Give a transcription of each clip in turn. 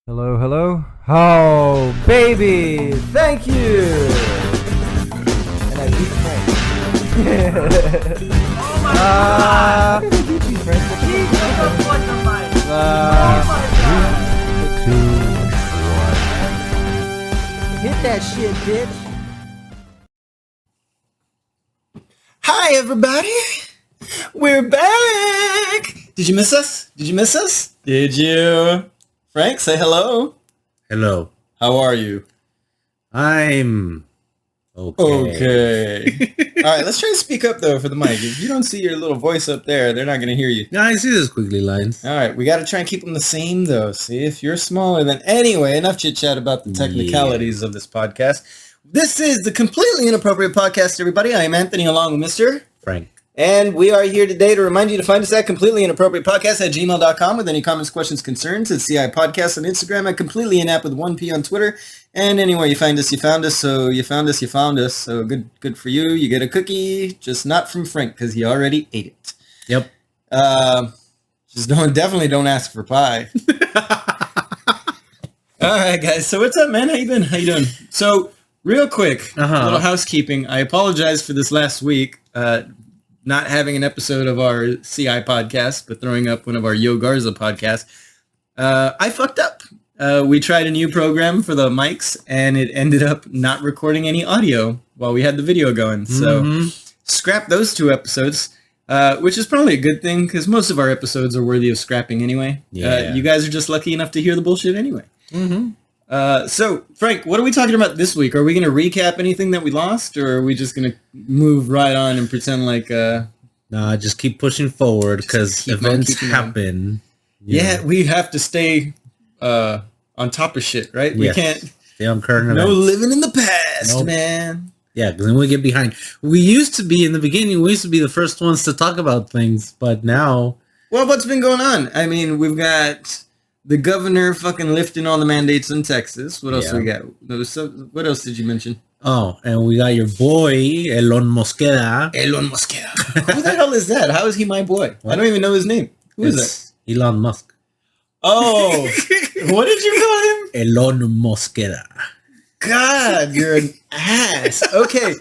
Hello, hello. Oh, baby! Thank you! And I beat Frank. Oh my god! Beat Frank. Jesus, what the mic? Oh my god! Hit that shit, bitch. Hi, everybody. We're back. Did you miss us? Did you? Frank, say hello. Hello. How are you? I'm Okay. All right, let's try to speak up, though, for the mic. If you don't see your little voice up there, they're not going to hear you. No, I see those squiggly lines. All right, we got to try and keep them the same, though. See, if you're smaller than... Anyway, enough chit-chat about the technicalities of this podcast. This is the Completely Inappropriate Podcast, everybody. I am Anthony, along with Mr. Frank. And we are here today to remind you to find us at completelyinappropriatepodcast@gmail.com with any comments, questions, concerns. At CI Podcast on Instagram, at completelyinap with 1P on Twitter. And anywhere you find us, you found us. So you found us. So good for you. You get a cookie, just not from Frank because he already ate it. Yep. Just definitely don't ask for pie. All right, guys. So what's up, man? How you been? How you doing? So real quick, a little housekeeping. I apologize for this last week. Not having an episode of our CI podcast, but throwing up one of our Yo Garza podcasts. I fucked up. We tried a new program for the mics, and it ended up not recording any audio while we had the video going. So scrap those 2 episodes, which is probably a good thing, because most of our episodes are worthy of scrapping anyway. Yeah. You guys are just lucky enough to hear the bullshit anyway. So, Frank, what are we talking about this week? Are we going to recap anything that we lost, or are we just going to move right on and pretend like... No, just keep pushing forward, because events happen. Yeah, we have to stay on top of shit, right? Yes. We can't... Stay on current events. No living in the past, man. Yeah, because then we get behind. We used to be, in the beginning, we used to be the first ones to talk about things, but now... Well, what's been going on? I mean, we've got... The governor fucking lifting all the mandates in Texas. What else we got? What else did you mention? Oh, and we got your boy, Elon Musk. Who the hell is that? How is he my boy? What? I don't even know his name. Who is that? Elon Musk. Oh, what did you call him? Elon Musk. God, you're an ass. Okay.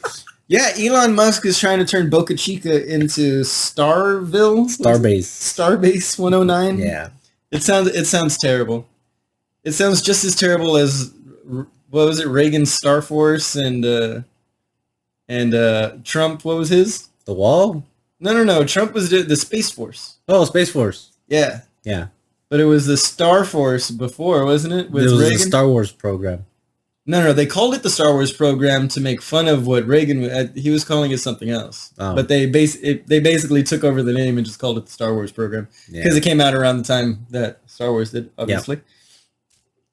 Yeah, Elon Musk is trying to turn Boca Chica into Starbase 109. Yeah. It sounds terrible. It sounds just as terrible as what was it? Reagan's Star Force and Trump. What was his? The Wall? No. Trump was the Space Force. Oh, Space Force. Yeah. But it was the Star Force before, wasn't it? With it was Reagan? a Star Wars program. No. They called it the Star Wars program to make fun of what Reagan. He was calling it something else. Oh. But they basically took over the name and just called it the Star Wars program because it came out around the time that Star Wars did, obviously.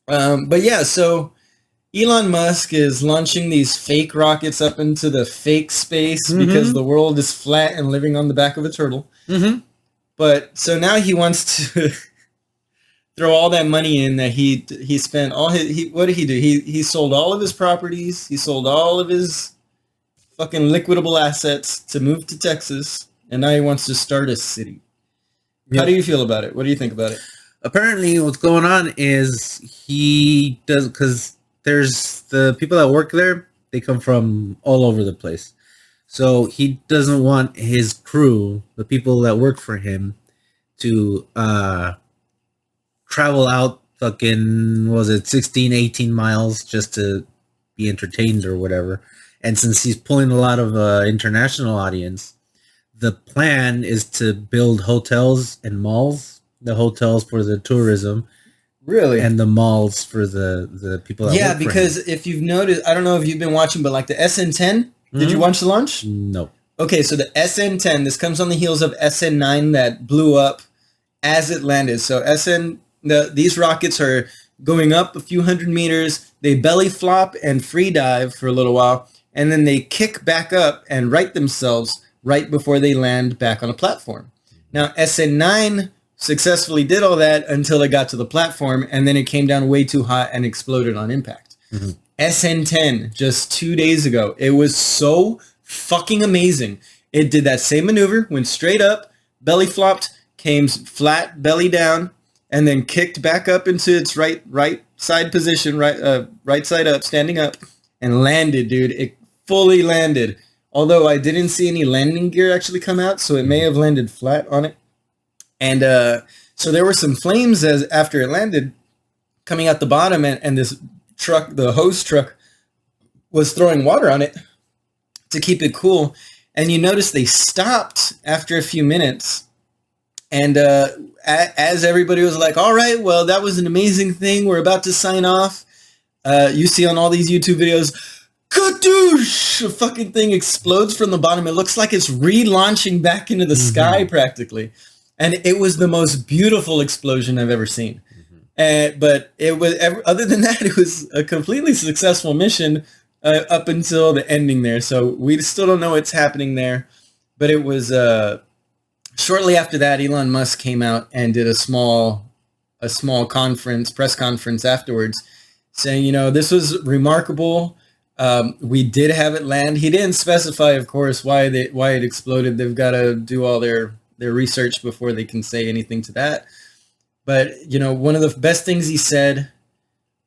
But yeah, so Elon Musk is launching these fake rockets up into the fake space because the world is flat and living on the back of a turtle. But so now he wants to throw all that money in that he spent all his... what did he do? He sold all of his properties. He sold all of his fucking liquidable assets to move to Texas. And now he wants to start a city. How do you feel about it? What do you think about it? Apparently what's going on is he does, because there's the people that work there, they come from all over the place. So he doesn't want his crew, the people that work for him, to travel out fucking, 16, 18 miles just to be entertained or whatever. And since he's pulling a lot of international audience, the plan is to build hotels and malls. The hotels for the tourism. Really? And the malls for the people that work for because him. If you've noticed, I don't know if you've been watching, but like the SN10, did you watch the launch? No. Okay, so the SN10, this comes on the heels of SN9 that blew up as it landed. So these rockets are going up a few hundred meters, they belly flop and free dive for a little while, and then they kick back up and right themselves right before they land back on a platform. Now, SN9 successfully did all that until it got to the platform, and then it came down way too hot and exploded on impact. SN10, just 2 days ago, it was so fucking amazing. It did that same maneuver, went straight up, belly flopped, came flat, belly down, and then kicked back up into its right side position, right side up, standing up, and landed, dude. It fully landed. Although I didn't see any landing gear actually come out, so it may have landed flat on it. And so there were some flames after it landed coming out the bottom, and this truck, the hose truck, was throwing water on it to keep it cool. And you notice they stopped after a few minutes. And as everybody was like, all right, well, that was an amazing thing. We're about to sign off. You see on all these YouTube videos, kadoosh! The fucking thing explodes from the bottom. It looks like it's relaunching back into the sky practically. And it was the most beautiful explosion I've ever seen. But it was, other than that, it was a completely successful mission up until the ending there. So we still don't know what's happening there. But it was shortly after that, Elon Musk came out and did a small press conference afterwards, saying, you know, this was remarkable. We did have it land. He didn't specify, of course, why it exploded. They've got to do all their research before they can say anything to that. But, you know, one of the best things he said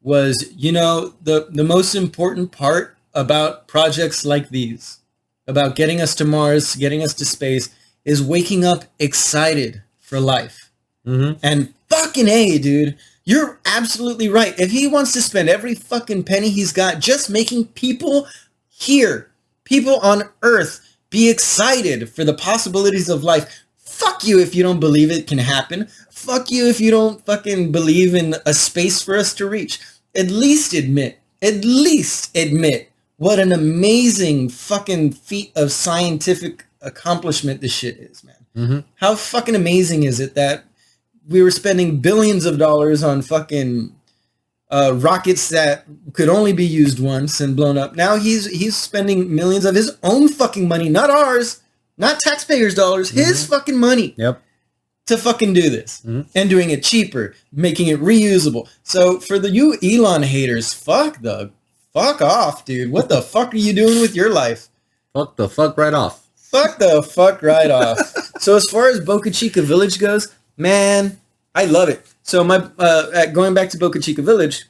was, you know, the most important part about projects like these, about getting us to Mars, getting us to space, is waking up excited for life. And fucking A, dude, you're absolutely right. If he wants to spend every fucking penny he's got just making people here, people on Earth, be excited for the possibilities of life, fuck you if you don't believe it can happen. Fuck you if you don't fucking believe in a space for us to reach. At least admit what an amazing fucking feat of scientific accomplishment this shit is, man. How fucking amazing is it that we were spending billions of dollars on fucking rockets that could only be used once and blown up. Now he's spending millions of his own fucking money, not ours, not taxpayers' dollars, his fucking money. To fucking do this and doing it cheaper, making it reusable. So for you Elon haters, fuck off, dude. What the fuck are you doing with your life? Fuck the fuck right off. Fuck the fuck right off. So as far as Boca Chica Village goes, man, I love it. So going back to Boca Chica Village,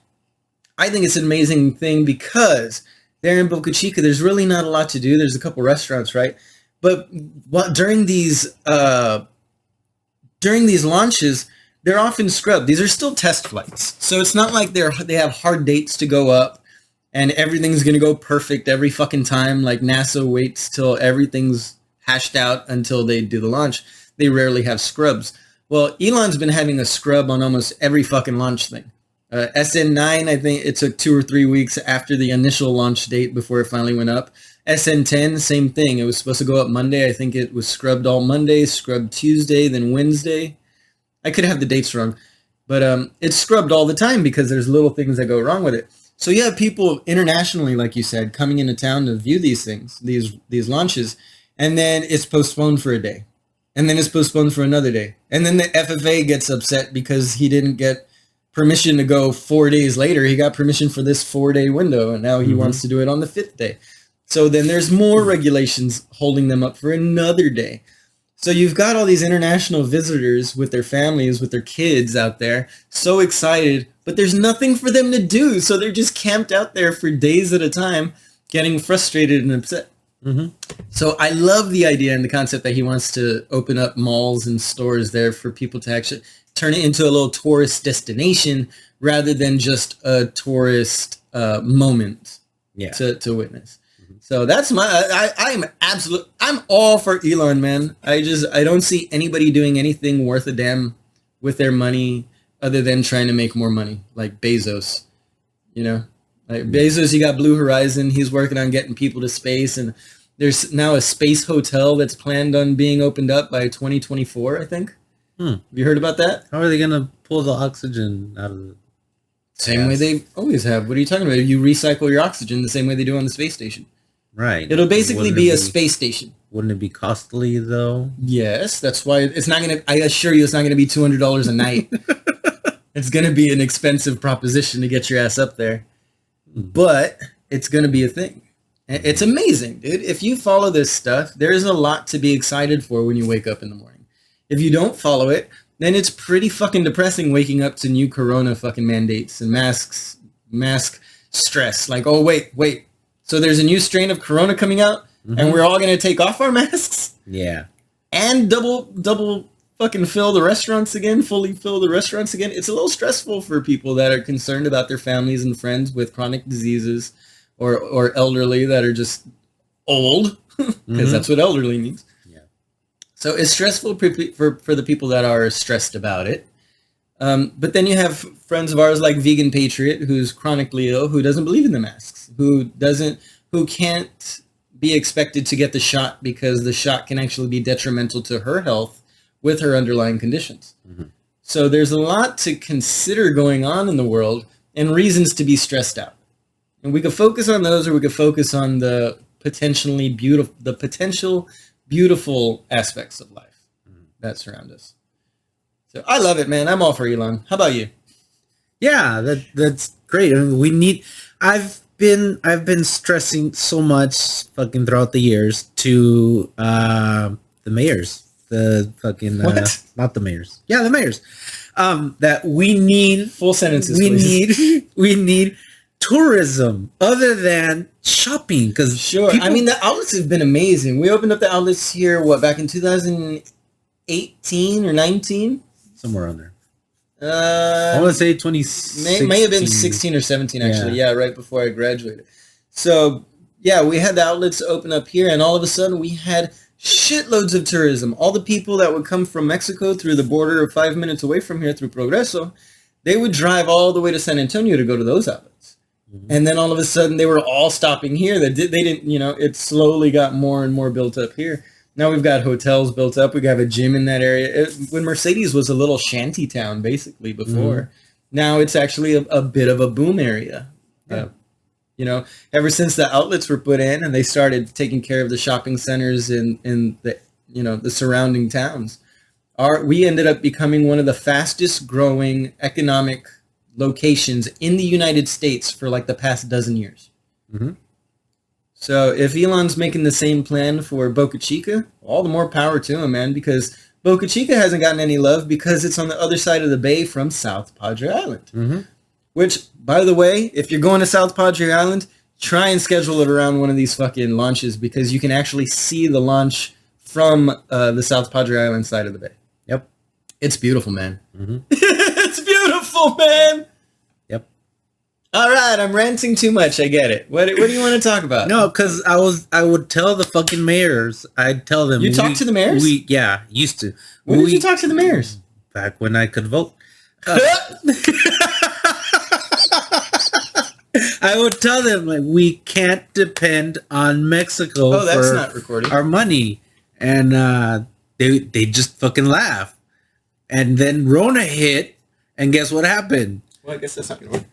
I think it's an amazing thing because there in Boca Chica, there's really not a lot to do. There's a couple restaurants, right? But during these launches, they're often scrubbed. These are still test flights. So it's not like they have hard dates to go up and everything's going to go perfect every fucking time. Like NASA waits till everything's hashed out until they do the launch. They rarely have scrubs. Well, Elon's been having a scrub on almost every fucking launch thing. SN9, I think it took 2 or 3 weeks after the initial launch date before it finally went up. SN10, same thing. It was supposed to go up Monday. I think it was scrubbed all Monday, scrubbed Tuesday, then Wednesday. I could have the dates wrong. But it's scrubbed all the time because there's little things that go wrong with it. So you have people internationally, like you said, coming into town to view these things, these launches, and then it's postponed for a day. And then it's postponed for another day. And then the FFA gets upset because he didn't get permission to go 4 days later. He got permission for this 4-day window, and now he wants to do it on the 5th day. So then there's more regulations holding them up for another day. So you've got all these international visitors with their families, with their kids out there, so excited, but there's nothing for them to do. So they're just camped out there for days at a time, getting frustrated and upset. So I love the idea and the concept that he wants to open up malls and stores there for people to actually turn it into a little tourist destination rather than just a tourist moment to witness. So that's I'm all for Elon, man. I don't see anybody doing anything worth a damn with their money other than trying to make more money, like Bezos. You know, like Bezos, you got Blue Horizon. He's working on getting people to space, and there's now a space hotel that's planned on being opened up by 2024, I think. Have you heard about that? How are they gonna pull the oxygen out of the same way they always have? What are you talking about? You recycle your oxygen the same way they do on the space station. Right. It'll basically be a space station. Wouldn't it be costly though? Yes, that's why it's not gonna. I assure you, it's not gonna be $200 a night. It's gonna be an expensive proposition to get your ass up there, but it's gonna be a thing. It's amazing, dude. If you follow this stuff, there is a lot to be excited for when you wake up in the morning. If you don't follow it, then it's pretty fucking depressing waking up to new corona fucking mandates and mask stress. Like, oh, wait. So there's a new strain of corona coming out and we're all going to take off our masks? Yeah. And double fucking fill the restaurants again, fully fill the restaurants again. It's a little stressful for people that are concerned about their families and friends with chronic diseases or elderly that are just old, because that's what elderly means. Yeah. So it's stressful for the people that are stressed about it. But then you have friends of ours like Vegan Patriot, who's chronically ill, who doesn't believe in the masks, who can't be expected to get the shot because the shot can actually be detrimental to her health with her underlying conditions. So there's a lot to consider going on in the world and reasons to be stressed out. And we could focus on those, or we could focus on the potential beautiful aspects of life that surround us. So I love it, man. I'm all for Elon. How about you? Yeah, that's great. I mean, I've been stressing so much fucking throughout the years to the mayors, the fucking not the mayors. Yeah, the mayors. That we need full sentences. We need tourism other than shopping, because I mean, the outlets have been amazing. We opened up the outlets here back in 2018 or 19, somewhere on there. I want to say 2016. May have been 16 or 17 actually. Yeah, right before I graduated. So yeah, we had the outlets open up here, and all of a sudden we had shitloads of tourism. All the people that would come from Mexico through the border 5 minutes away from here through Progreso, they would drive all the way to San Antonio to go to those outlets. And then all of a sudden they were all stopping here. They didn't, it slowly got more and more built up here. Now we've got hotels built up. We have a gym in that area. When Mercedes was a little shanty town, basically, before, now it's actually a bit of a boom area. Yeah. Ever since the outlets were put in and they started taking care of the shopping centers in the, the surrounding towns, we ended up becoming one of the fastest growing economic locations in the United States for like the past dozen years. So if Elon's making the same plan for Boca Chica, all the more power to him, man, because Boca Chica hasn't gotten any love because it's on the other side of the bay from South Padre Island. Which, by the way, if you're going to South Padre Island, try and schedule it around one of these fucking launches, because you can actually see the launch from the South Padre Island side of the bay. Yep. It's beautiful, man. It's beautiful, man. Yep. All right, I'm ranting too much. I get it. What do you want to talk about? No, because I would tell the fucking mayors. I'd tell them. You talk to the mayors? Used to. When did you talk to the mayors? Back when I could vote. I would tell them, like, we can't depend on Mexico for our money, and they just fucking laugh. And then Rona hit, and guess what happened? Well, I guess that's not gonna work.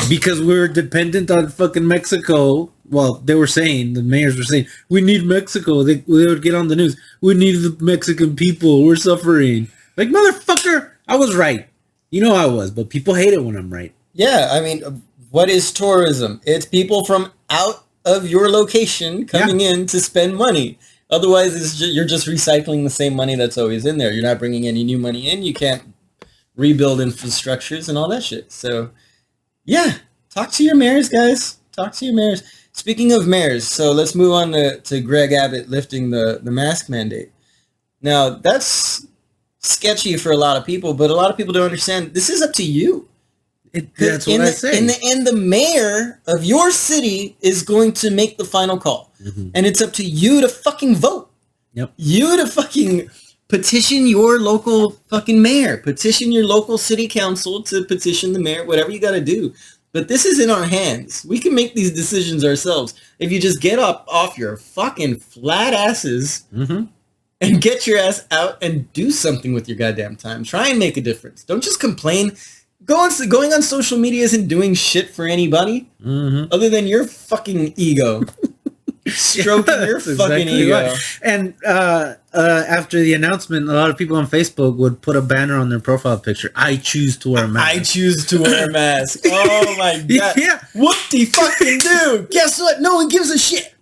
Because we were dependent on fucking Mexico. Well, the mayors were saying, we need Mexico. They would get on the news. We need the Mexican people. We're suffering. Like, motherfucker, I was right. I was, but people hate it when I'm right. Yeah, I mean, what is tourism? It's people from out of your location coming in to spend money. Otherwise, you're just recycling the same money that's always in there. You're not bringing any new money in. You can't rebuild infrastructures and all that shit. So, yeah, talk to your mayors, guys. Talk to your mayors. Speaking of mayors, so let's move on to Gregg Abbott lifting the mask mandate. Now, that's sketchy for a lot of people, but a lot of people don't understand. This is up to you. That's what I say. In the end, the mayor of your city is going to make the final call. And it's up to you to fucking vote. Yep. You to fucking petition your local fucking mayor. Petition your local city council to petition the mayor, whatever you got to do. But this is in our hands. We can make these decisions ourselves. If you just get off your fucking flat asses and get your ass out and do something with your goddamn time. Try and make a difference. Don't just complain. Going on social media isn't doing shit for anybody other than your fucking ego. Stroking your fucking ego. Right. And after the announcement, a lot of people on Facebook would put a banner on their profile picture. I choose to wear a mask. I choose to wear a mask. Oh my god. Yeah. Whoop-de fucking do. Guess what? No one gives a shit.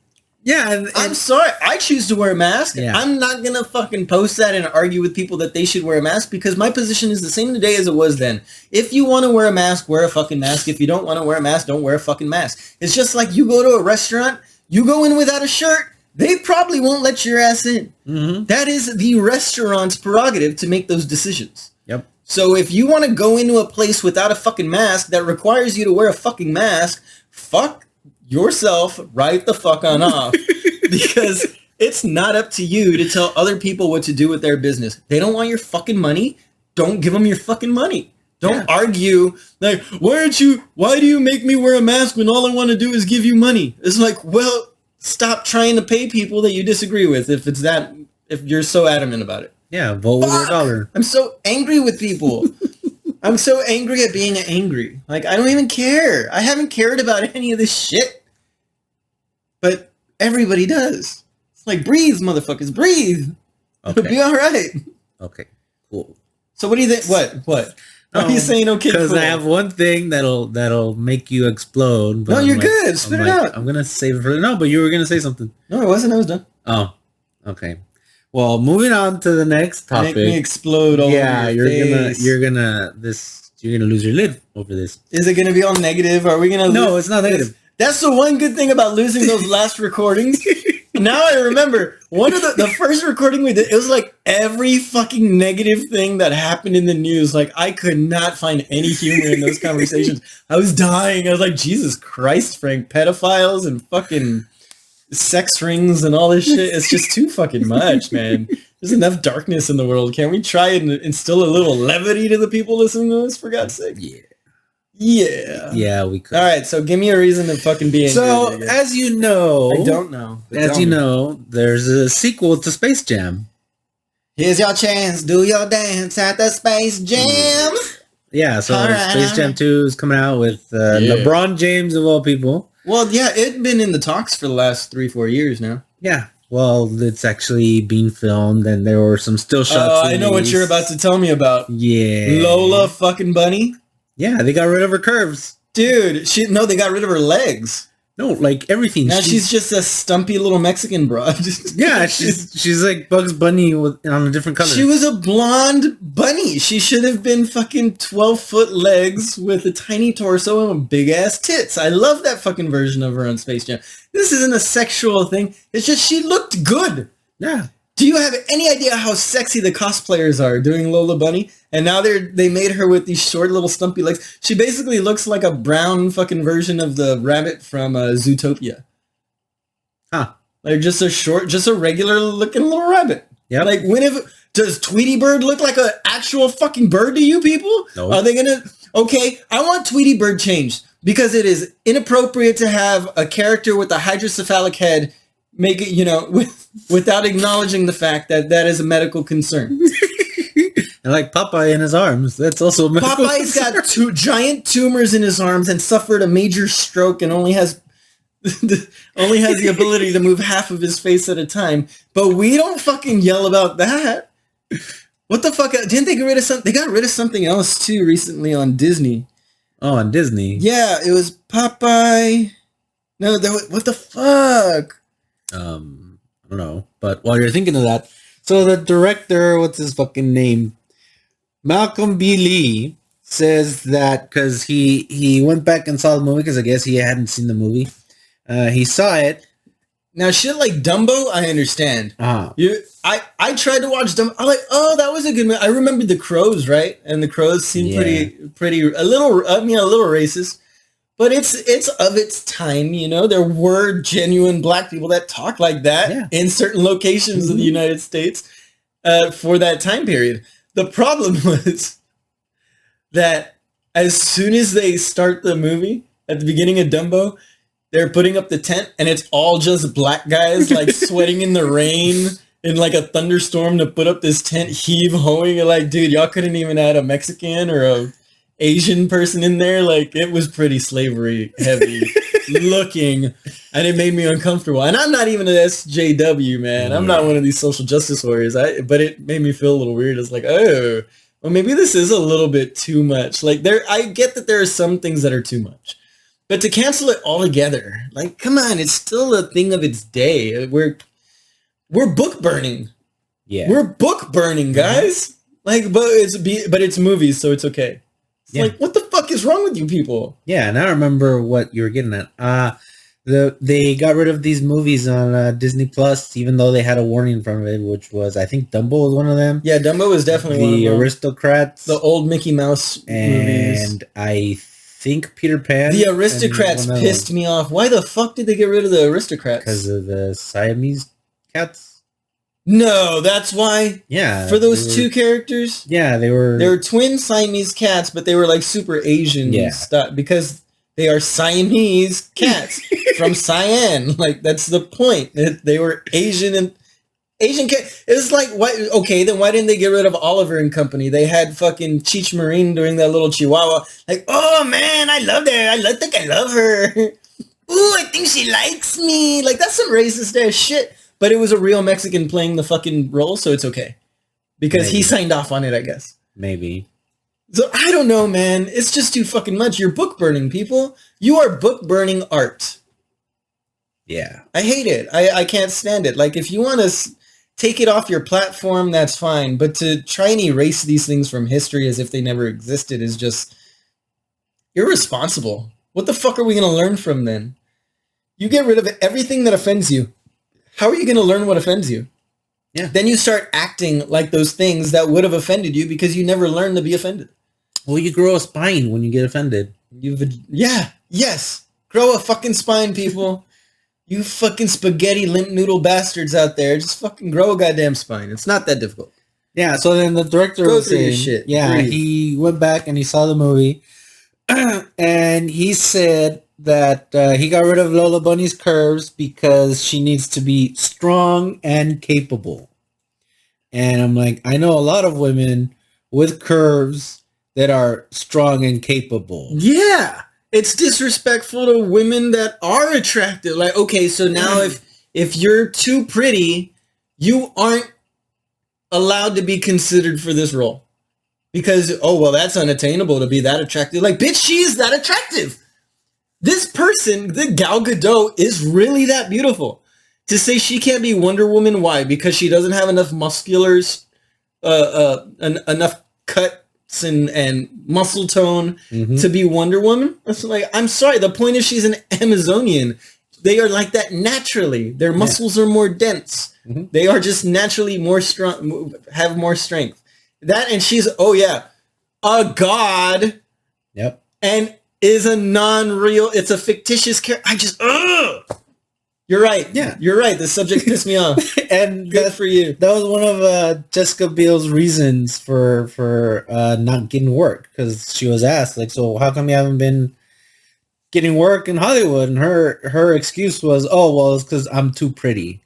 Yeah, I'm sorry. I choose to wear a mask. Yeah. I'm not going to fucking post that and argue with people that they should wear a mask because my position is the same today as it was then. If you want to wear a mask, wear a fucking mask. If you don't want to wear a mask, don't wear a fucking mask. It's just like you go to a restaurant, you go in without a shirt, they probably won't let your ass in. Mm-hmm. That is the restaurant's prerogative to make those decisions. Yep. So if you want to go into a place without a fucking mask that requires you to wear a fucking mask, fuck yourself right the fuck on off because it's not up to you to tell other people what to do with their business. They don't want your fucking money. Don't give them your fucking money. Don't argue like, why do you make me wear a mask when all I want to do is give you money? It's like, well, stop trying to pay people that you disagree with if you're so adamant about it. Yeah, vote with your dollar. I'm so angry with people. I'm so angry at being angry. Like, I don't even care. I haven't cared about any of this shit. But everybody does. It's like, breathe, motherfuckers, breathe. Okay. It'll be all right. Okay, cool. So what do you think? What? What are you saying? Okay, because cool? I have one thing that'll make you explode. But No, you're good. Spit it out. I'm gonna save it for no, but you were gonna say something. No, I wasn't. I was done. Oh, okay. Well, moving on to the next topic. Make me explode all over your face. you're gonna lose your lid over this. Is it gonna be all negative? Are we gonna? No, it's not negative. That's the one good thing about losing those last recordings. Now I remember one of the first recording we did, it was like every fucking negative thing that happened in the news. Like I could not find any humor in those conversations. I was dying. I was like, Jesus Christ, Frank, pedophiles and fucking sex rings and all this shit. It's just too fucking much, man. There's enough darkness in the world. Can't we try and instill a little levity to the people listening to us, for God's sake? Yeah, we could. All right, so give me a reason to fucking be angry. So, as you know, I don't know. There's a sequel to Space Jam. Here's your chance, do your dance at the Space Jam. Yeah, so Right. Space Jam 2 is coming out with LeBron James of all people. Well, yeah, it's been in the talks for the last 3-4 years now. Yeah, well, it's actually being filmed, and there were some still shots. Oh, I know what you're about to tell me about. Yeah, Lola fucking Bunny. Yeah, they got rid of her curves. Dude, they got rid of her legs. No, like everything. Now she's just a stumpy little Mexican broad. Yeah, she's like Bugs Bunny on a different color. She was a blonde bunny. She should have been fucking 12-foot legs with a tiny torso and big ass tits. I love that fucking version of her on Space Jam. This isn't a sexual thing. It's just she looked good. Yeah. Do you have any idea how sexy the cosplayers are doing Lola Bunny? And now they made her with these short little stumpy legs. She basically looks like a brown fucking version of the rabbit from Zootopia. Huh. Like just a regular looking little rabbit. Yeah. Like does Tweety Bird look like an actual fucking bird to you people? No. Are they gonna? Okay, I want Tweety Bird changed because it is inappropriate to have a character with a hydrocephalic head make it, without acknowledging the fact that is a medical concern. And like Popeye in his arms, that's also a medical Popeye's concern. got 2 giant tumors in his arms and suffered a major stroke and only has the ability to move half of his face at a time. But we don't fucking yell about that. What the fuck? Didn't they get rid of something? They got rid of something else too recently on Disney. Oh, on Disney. Yeah, it was Popeye. No, what the fuck? I don't know. But while you're thinking of that, so the director, what's his fucking name? Malcolm B. Lee says that because he went back and saw the movie because I guess he hadn't seen the movie. He saw it. Now shit like Dumbo, I understand. I tried to watch Dumbo. I'm like, oh, that was a good movie. I remember the Crows, right? And the Crows seemed pretty a little racist. But it's of its time, There were genuine black people that talked like that in certain locations of the United States for that time period. The problem was that as soon as they start the movie, at the beginning of Dumbo, they're putting up the tent and it's all just black guys like sweating in the rain in like a thunderstorm to put up this tent, heave-hoing. And like, dude, y'all couldn't even add a Mexican or a Asian person in there. Like, it was pretty slavery heavy looking, and it made me uncomfortable. And I'm not even an SJW, man. I'm not one of these social justice warriors. But it made me feel a little weird. It's like, oh, well, maybe this is a little bit too much. Like, I get that there are some things that are too much. But to cancel it altogether, like, come on, it's still a thing of its day. We're book burning. Yeah. We're book burning, guys. Like, but it's movies, so it's okay. It's like, what the fuck is wrong with you people? Yeah, and I remember what you were getting at. They got rid of these movies on Disney Plus, even though they had a warning from it, which was, I think Dumbo was one of them. Yeah, Dumbo was definitely one of them. The Aristocrats. The old Mickey Mouse movies. And I think Peter Pan. The Aristocrats pissed me off. Why the fuck did they get rid of the Aristocrats? Because of the Siamese cats. No, that's why. Yeah. For those two characters? Yeah, they were twin Siamese cats, but they were like super Asian stuff because they are Siamese cats from Cyan. Like, that's the point. They were Asian and Asian cat. It's like, then why didn't they get rid of Oliver and Company? They had fucking Cheech Marine doing that little chihuahua. Like, oh man, I love her. I think I love her. Ooh, I think she likes me. Like, that's some racist ass shit. But it was a real Mexican playing the fucking role, so it's okay. Because he signed off on it, I guess. Maybe. So, I don't know, man. It's just too fucking much. You're book burning, people. You are book burning art. Yeah. I hate it. I can't stand it. Like, if you want to take it off your platform, that's fine. But to try and erase these things from history as if they never existed is just irresponsible. What the fuck are we going to learn from then? You get rid of everything that offends you. How are you going to learn what offends you? Yeah. Then you start acting like those things that would have offended you because you never learned to be offended. Well, you grow a spine when you get offended. Yes. Grow a fucking spine, people. You fucking spaghetti limp noodle bastards out there. Just fucking grow a goddamn spine. It's not that difficult. Yeah, so then the director was saying, shit. Yeah, he went back and he saw the movie. And he said that he got rid of Lola Bunny's curves because she needs to be strong and capable. And I'm like, I know a lot of women with curves that are strong and capable. Yeah. It's disrespectful to women that are attractive. Like, okay, so now if you're too pretty, you aren't allowed to be considered for this role. Because, oh, well, that's unattainable to be that attractive. Like, bitch, she is that attractive. This person, the Gal Gadot, is really that beautiful. To say she can't be Wonder Woman, why? Because she doesn't have enough musculars, enough cuts and muscle tone to be Wonder Woman? It's like, I'm sorry, the point is she's an Amazonian. They are like that naturally. Their muscles are more dense. They are just naturally more strong, have more strength. That, and she's, a god. Yep. And is a non-real, it's a fictitious character. You're right. Yeah. You're right. The subject pissed me off. And Good for you. That was one of Jessica Biel's reasons for not getting work. Because she was asked, like, so how come you haven't been getting work in Hollywood? And her excuse was, oh, well, it's because I'm too pretty.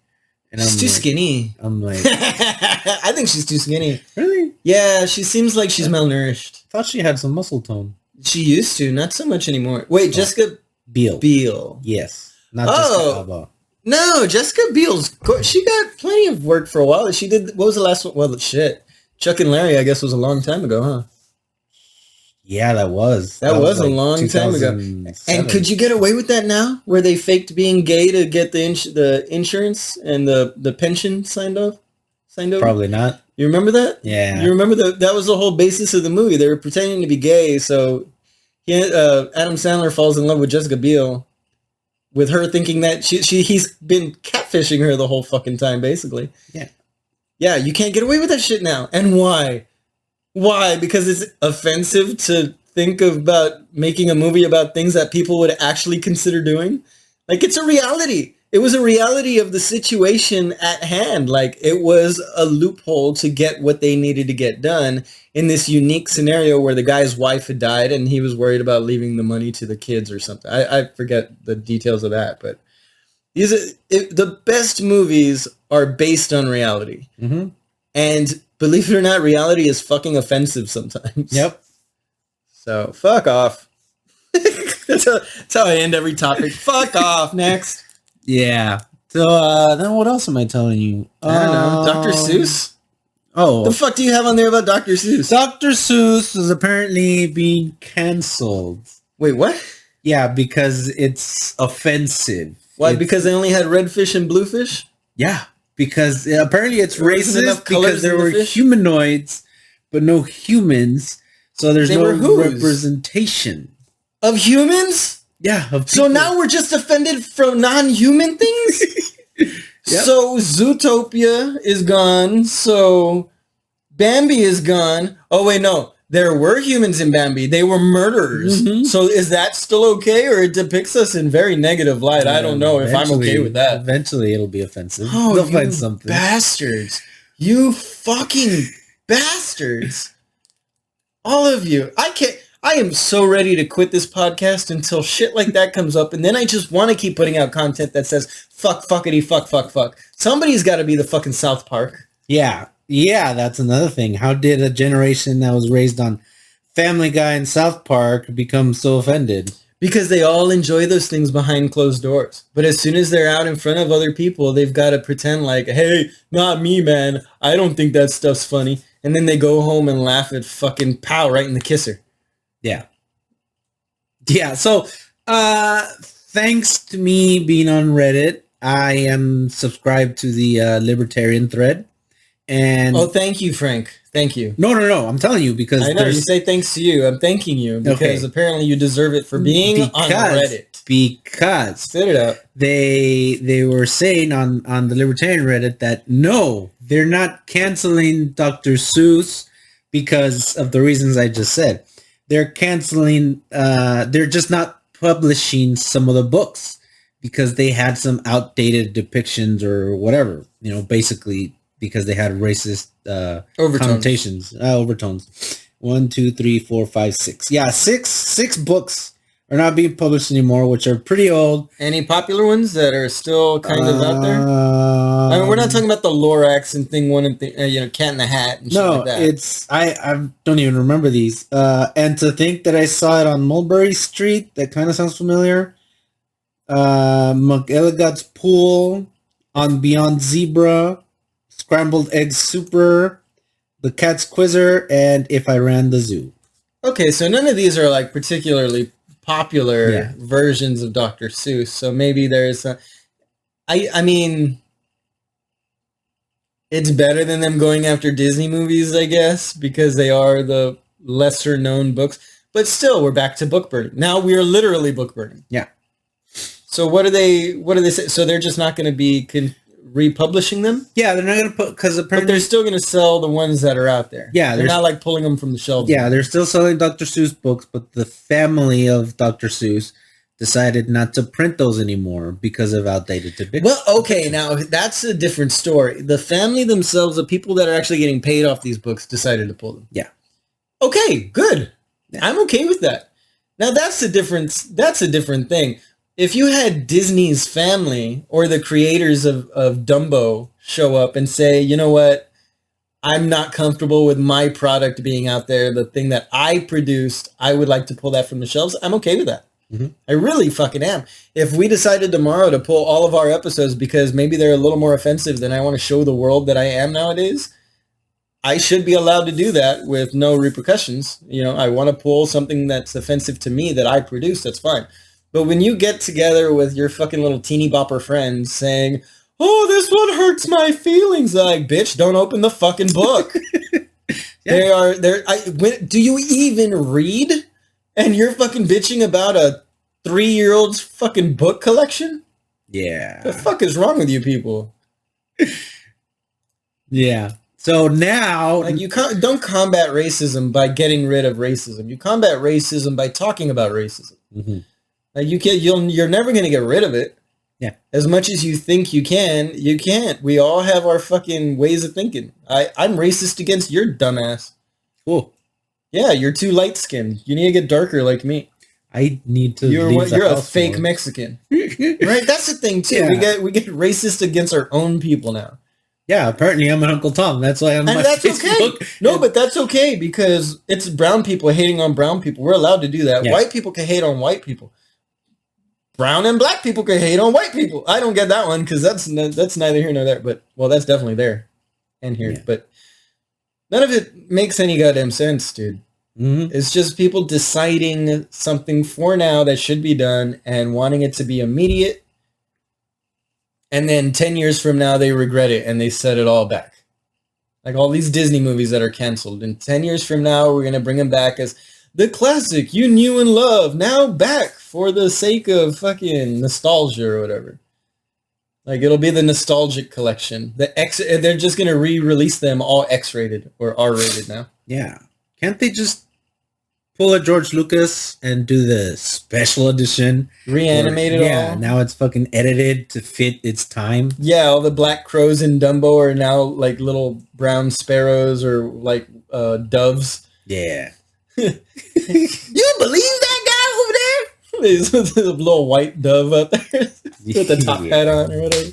And she's too skinny. I'm like, I think she's too skinny. Really? Yeah, she seems like she's malnourished. I thought she had some muscle tone. She used to, not so much anymore. Wait, Jessica Biel. Yes. Not Jessica Alba. No, Jessica Biel's, she got plenty of work for a while. She did, what was the last one? Well, shit. Chuck and Larry, I guess, was a long time ago, huh? Yeah, that was. That was like a long time ago. And could you get away with that now? Where they faked being gay to get the insurance and the pension signed over? Probably not. You remember that? Yeah. You remember that was the whole basis of the movie. They were pretending to be gay, so Adam Sandler falls in love with Jessica Biel with her thinking that he's been catfishing her the whole fucking time, basically. Yeah. Yeah, you can't get away with that shit now. And why? Why? Because it's offensive to think about making a movie about things that people would actually consider doing? Like, it's a reality. It was a reality of the situation at hand. Like, it was a loophole to get what they needed to get done in this unique scenario where the guy's wife had died and he was worried about leaving the money to the kids or something. I forget the details of that, but the best movies are based on reality. And believe it or not, reality is fucking offensive sometimes. Yep. So, fuck off. That's how I end every topic. Fuck off. Next. Yeah. So, then what else am I telling you? I don't know. Dr. Seuss? Oh. The fuck do you have on there about Dr. Seuss? Dr. Seuss is apparently being canceled. Wait, what? Yeah, because it's offensive. Why? It's- Because they only had red fish and blue fish? Yeah, because apparently it's There wasn't enough racist colors because there in the were fish? humanoids, but no humans. So there's They no were whose? representation. Of humans? Yeah. Of So people. now we're just offended from non-human things? Yep. So Zootopia is gone. So Bambi is gone. Oh, wait, no. There were humans in Bambi. They were murderers. Mhm. So is that still okay, or it depicts us in very negative light? I don't know if I'm okay with that. Eventually, it'll be offensive. Oh, They'll you find something. bastards. You fucking bastards. All of you. I am so ready to quit this podcast until shit like that comes up, and then I just want to keep putting out content that says fuck, fuckity, fuck, fuck, fuck. Somebody's got to be the fucking South Park. Yeah. Yeah, that's another thing. How did a generation that was raised on Family Guy and South Park become so offended? Because they all enjoy those things behind closed doors. But as soon as they're out in front of other people, they've got to pretend like, hey, not me, man. I don't think that stuff's funny. And then they go home and laugh at fucking Pow right in the kisser. Yeah. Yeah, so thanks to me being on Reddit, I am subscribed to the libertarian thread. And Oh, thank you, Frank. Thank you. no, I'm telling you because I know you say thanks to you. I'm thanking you because apparently you deserve it for being on Reddit. Because Spit it out. they were saying on the libertarian Reddit that no, they're not canceling Dr. Seuss because of the reasons I just said. They're canceling. They're just not publishing some of the books because they had some outdated depictions or whatever. You know, basically because they had racist connotations, overtones. 1, 2, 3, 4, 5, 6. Yeah, six books are not being published anymore, which are pretty old. Any popular ones that are still kind of out there? I mean, we're not talking about the Lorax and Thing One and Cat in the Hat and shit No, like that. it's I don't even remember these. And to think that I saw it on Mulberry Street, that kind of sounds familiar. McElligot's Pool, on Beyond Zebra, Scrambled Egg Super, The Cat's Quizzer, and If I Ran the Zoo. Okay, so none of these are like particularly popular versions of Dr. Seuss. So maybe there's I mean, it's better than them going after Disney movies, I guess, because they are the lesser known books. But still, we're back to book burning. Now we are literally book burning. Yeah. So what do they say? So they're just not going to be republishing them? Yeah, they're not going to put, because But apparently... they're still going to sell the ones that are out there. Yeah, they're not like pulling them from the shelves. Yeah, they're still selling Dr. Seuss books, but the family of Dr. Seuss decided not to print those anymore because of outdated depictions. Well, okay, now that's a different story. The family themselves, the people that are actually getting paid off these books, decided to pull them. Yeah. Okay, good. Yeah. I'm okay with that. Now that's a different thing. If you had Disney's family or the creators of Dumbo show up and say, you know what, I'm not comfortable with my product being out there, the thing that I produced, I would like to pull that from the shelves, I'm okay with that. Mhm. I really fucking am. If we decided tomorrow to pull all of our episodes because maybe they're a little more offensive than I want to show the world that I am nowadays, I should be allowed to do that with no repercussions. You know, I want to pull something that's offensive to me that I produce, that's fine. But when you get together with your fucking little teeny bopper friends saying, oh, this one hurts my feelings, like, bitch, don't open the fucking book. Yeah. Do you even read? And you're fucking bitching about a 3-year-old's fucking book collection? Yeah. The fuck is wrong with you people? Yeah. So now... Like, you don't combat racism by getting rid of racism. You combat racism by talking about racism. Mhm. Like, you're never going to get rid of it. Yeah. As much as you think you can, you can't. We all have our fucking ways of thinking. I'm racist against your dumbass. Cool. Yeah, you're too light-skinned. You need to get darker like me. I need to You're leave the a house fake more. Mexican. Right? That's the thing, too. Yeah. We get racist against our own people now. Yeah, apparently I'm an Uncle Tom. That's why I'm on And my that's Facebook. okay. No, but that's okay because it's brown people hating on brown people. We're allowed to do that. Yeah. White people can hate on white people. Brown and black people can hate on white people. I don't get that one because that's neither here nor there. But, well, that's definitely there and here. Yeah. But none of it makes any goddamn sense, dude. Mhm. It's just people deciding something for now that should be done and wanting it to be immediate. And then 10 years from now, they regret it and they set it all back. Like all these Disney movies that are canceled. And 10 years from now, we're going to bring them back as the classic you knew and love. Now back for the sake of fucking nostalgia or whatever. Like it'll be the nostalgic collection. They're just going to re-release them all X-rated or R-rated now. Yeah. Can't they just pull a George Lucas and do the special edition? Reanimate it all? Yeah, now it's fucking edited to fit its time. Yeah, all the black crows in Dumbo are now like little brown sparrows or like doves. Yeah. You believe that guy over there? There's a little white dove up there with the top hat on or whatever.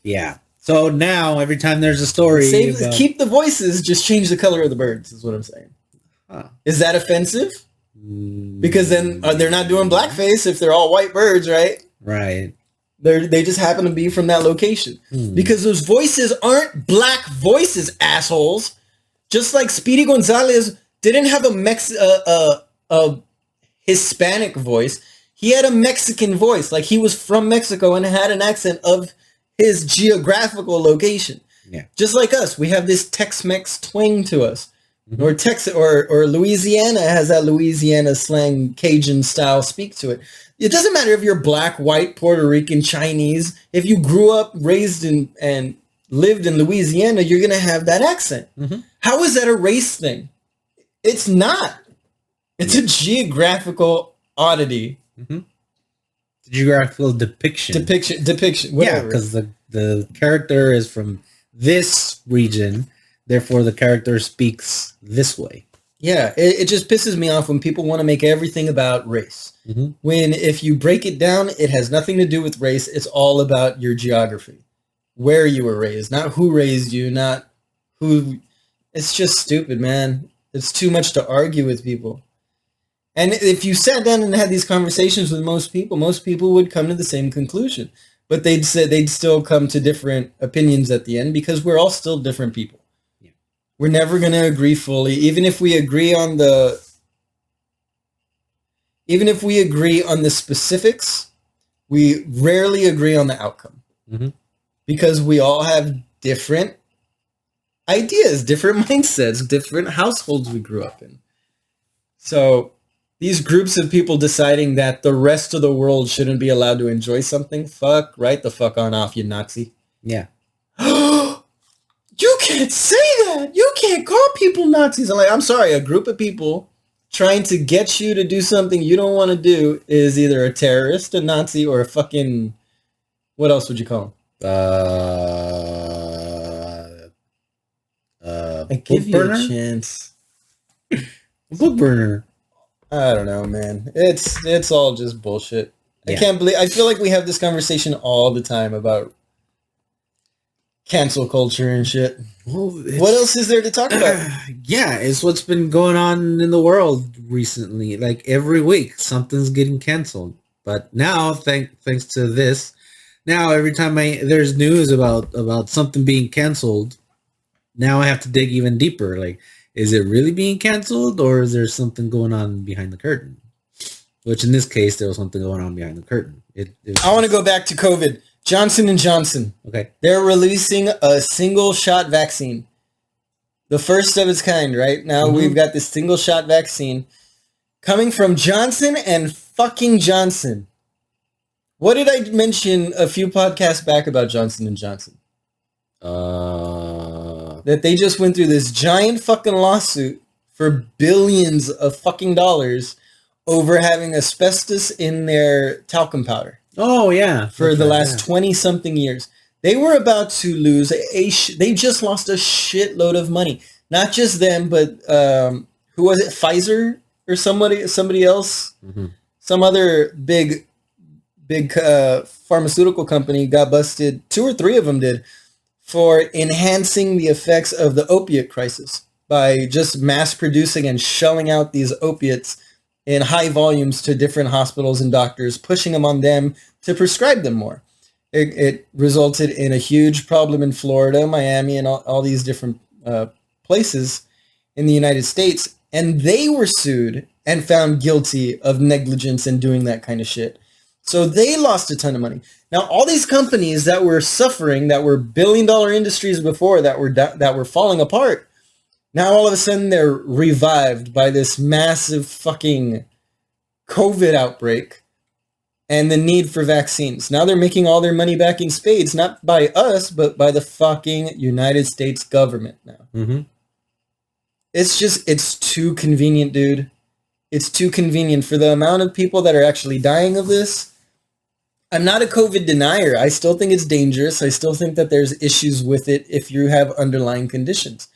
Yeah. So now every time there's a story, Keep the voices, just change the color of the birds is what I'm saying. Huh. Is that offensive? Because then they're not doing blackface if they're all white birds, right? Right. They just happen to be from that location. Because those voices aren't black voices, assholes. Just like Speedy Gonzalez didn't have a Hispanic voice. He had a Mexican voice. Like he was from Mexico and had an accent of his geographical location. Yeah. Just like us, we have this Tex-Mex twang to us. Or Texas or Louisiana has that Louisiana slang Cajun style speak to it. It doesn't matter if you're black, white, Puerto Rican, Chinese. If you grew up, raised in, and lived in Louisiana, you're going to have that accent. How is that a race thing? It's not. It's a geographical oddity. Geographical depiction. Depiction. Yeah, Whatever. because the character is from this region. Therefore, the character speaks this way. Yeah, it just pisses me off when people want to make everything about race. When if you break it down, it has nothing to do with race. It's all about your geography, where you were raised, not who raised you, not who. It's just stupid, man. It's too much to argue with people. And if you sat down and had these conversations with most people would come to the same conclusion. But they'd still come to different opinions at the end because we're all still different people. We're never going to agree fully, even if we agree on the specifics, we rarely agree on the outcome. Because we all have different ideas, different mindsets, different households we grew up in. So these groups of people deciding that the rest of the world shouldn't be allowed to enjoy something, right the fuck on off, you Nazi. Yeah. You can't say that. You can't call people Nazis. I'm sorry. A group of people trying to get you to do something you don't want to do is either a terrorist, a Nazi, or a fucking... What else would you call them? I give you a chance. Book burner. I don't know, man. It's all just bullshit. Yeah. I feel like we have this conversation all the time about cancel culture and shit. Well, what else is there to talk about? Yeah, it's what's been going on in the world recently. Like every week, something's getting canceled. But now, thanks to this, now every time there's news about something being canceled, now I have to dig even deeper. Like, is it really being canceled, or is there something going on behind the curtain? Which in this case, there was something going on behind the curtain. I want to go back to COVID. Johnson & Johnson. Okay. They're releasing a single shot vaccine. The first of its kind, right? Now we've got this single shot vaccine coming from Johnson and fucking Johnson. What did I mention a few podcasts back about Johnson & Johnson? That they just went through this giant fucking lawsuit for billions of fucking dollars over having asbestos in their talcum powder. Oh, yeah. For the last 20-something years. They were about to lose they just lost a shitload of money. Not just them, but who was it? Pfizer or somebody else? Some other big pharmaceutical company got busted. 2 or 3 of them did for enhancing the effects of the opiate crisis by just mass producing and shelling out these opiates in high volumes to different hospitals and doctors, pushing them on them to prescribe them more. It resulted in a huge problem in Florida, Miami, and all these different places in the United States. and they were sued and found guilty of negligence and doing that kind of shit. So they lost a ton of money. Now, all these companies that were suffering, that were billion-dollar industries before, that were falling apart, now all of a sudden they're revived by this massive fucking COVID outbreak and the need for vaccines. Now they're making all their money back in spades, not by us, but by the fucking United States government now. Mm-hmm. It's too convenient, dude. It's too convenient for the amount of people that are actually dying of this. I'm not a COVID denier. I still think it's dangerous. I still think that there's issues with it if you have underlying conditions.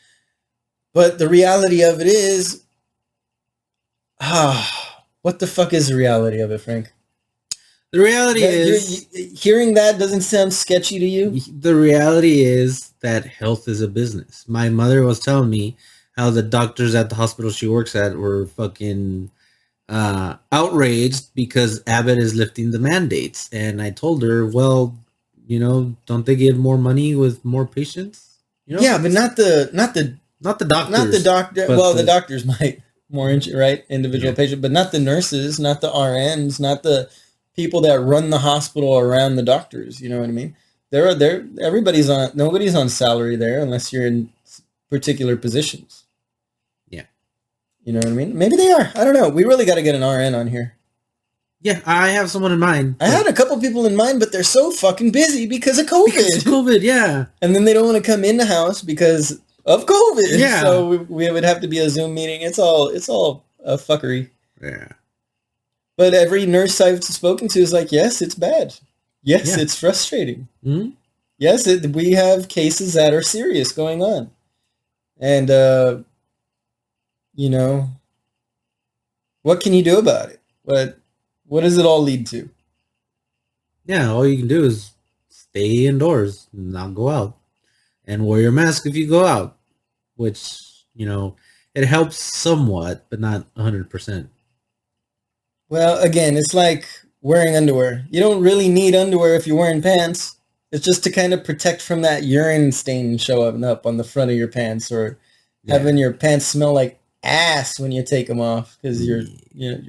But the reality of it is, what the fuck is the reality of it, Frank? The reality is... hearing that doesn't sound sketchy to you? The reality is that health is a business. My mother was telling me how the doctors at the hospital she works at were fucking outraged because Abbott is lifting the mandates. And I told her, well, don't they get more money with more patients? Yeah, but not the doctors. Not the doctor. Well, the doctors might more right, individual patient, but not the nurses, not the RNs, not the people that run the hospital around the doctors. You know what I mean? Nobody's on salary there unless you're in particular positions. Yeah. You know what I mean? Maybe they are. I don't know. We really got to get an RN on here. Yeah, I have someone in mind. I had a couple people in mind, but they're so fucking busy because of COVID. Because of COVID, yeah. And then they don't want to come in the house because of COVID. Yeah. So we would have to be a Zoom meeting. It's all a fuckery. Yeah. But every nurse I've spoken to is like, yes, it's bad. Yes, it's frustrating. Mm-hmm. Yes, we have cases that are serious going on. And, what can you do about it? What does it all lead to? Yeah, all you can do is stay indoors, not go out, and wear your mask if you go out, which, it helps somewhat, but not 100%. Well, again, it's like wearing underwear. You don't really need underwear if you're wearing pants. It's just to kind of protect from that urine stain showing up on the front of your pants or having your pants smell like ass when you take them off because you're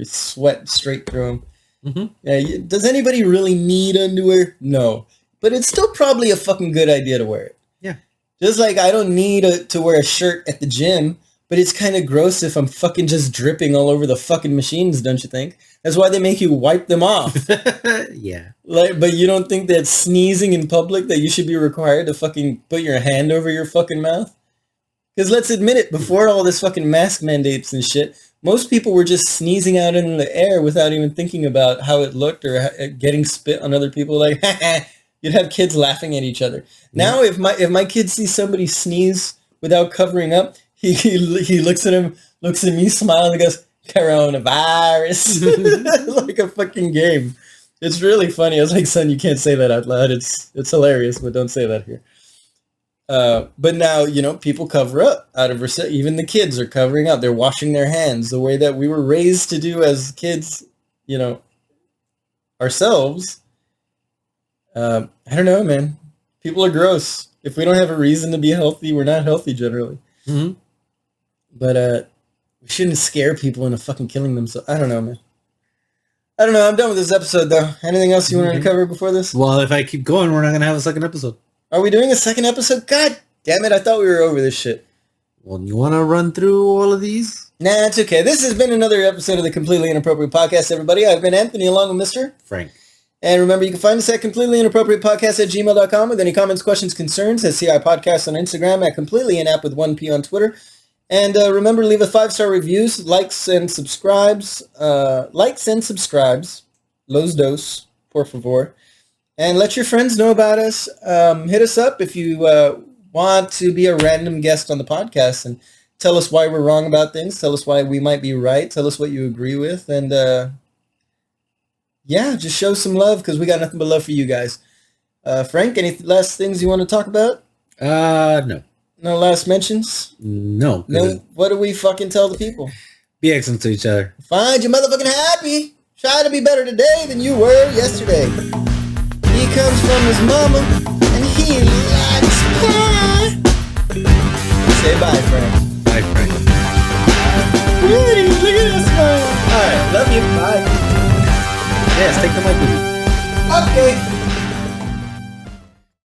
sweat straight through them. Mm-hmm. Yeah, does anybody really need underwear? No. But it's still probably a fucking good idea to wear it. Yeah. Just like I don't need to wear a shirt at the gym, but it's kind of gross if I'm fucking just dripping all over the fucking machines, don't you think? That's why they make you wipe them off. Yeah. But you don't think that sneezing in public that you should be required to fucking put your hand over your fucking mouth? Because let's admit it, before all this fucking mask mandates and shit, most people were just sneezing out in the air without even thinking about how it looked or getting spit on other people. Like, you'd have kids laughing at each other. Now, if my kid sees somebody sneeze without covering up, he looks at him, looks at me, smiles, and goes, coronavirus. Like a fucking game. It's really funny. I was like, son, you can't say that out loud. It's hilarious, but don't say that here. But now, people cover up out of respect. Even the kids are covering up. They're washing their hands the way that we were raised to do as kids, ourselves. I don't know, man. People are gross. If we don't have a reason to be healthy, we're not healthy generally. Mm-hmm. But we shouldn't scare people into fucking killing themselves. I don't know, man. I don't know. I'm done with this episode, though. Anything else you wanted to cover before this? Well, if I keep going, we're not going to have a second episode. Are we doing a second episode? God damn it. I thought we were over this shit. Well, you want to run through all of these? Nah, it's okay. This has been another episode of the Completely Inappropriate Podcast, everybody. I've been Anthony, along with Mr. Frank. And remember, you can find us at completelyinappropriatepodcast@gmail.com with any comments, questions, concerns at CI Podcast on Instagram, at completelyinapp with 1P on Twitter. And remember, leave a 5-star reviews, likes and subscribes. Los dos, por favor. And let your friends know about us. Hit us up if you want to be a random guest on the podcast and tell us why we're wrong about things. Tell us why we might be right. Tell us what you agree with. And just show some love because we got nothing but love for you guys. Frank, any last things you want to talk about? No. No last mentions? No. No. What do we fucking tell the people? Be excellent to each other. Find you motherfucking happy. Try to be better today than you were yesterday. He comes from his mama, and he likes pie. Say bye, Frank. Bye, Frank. to my booty. Okay.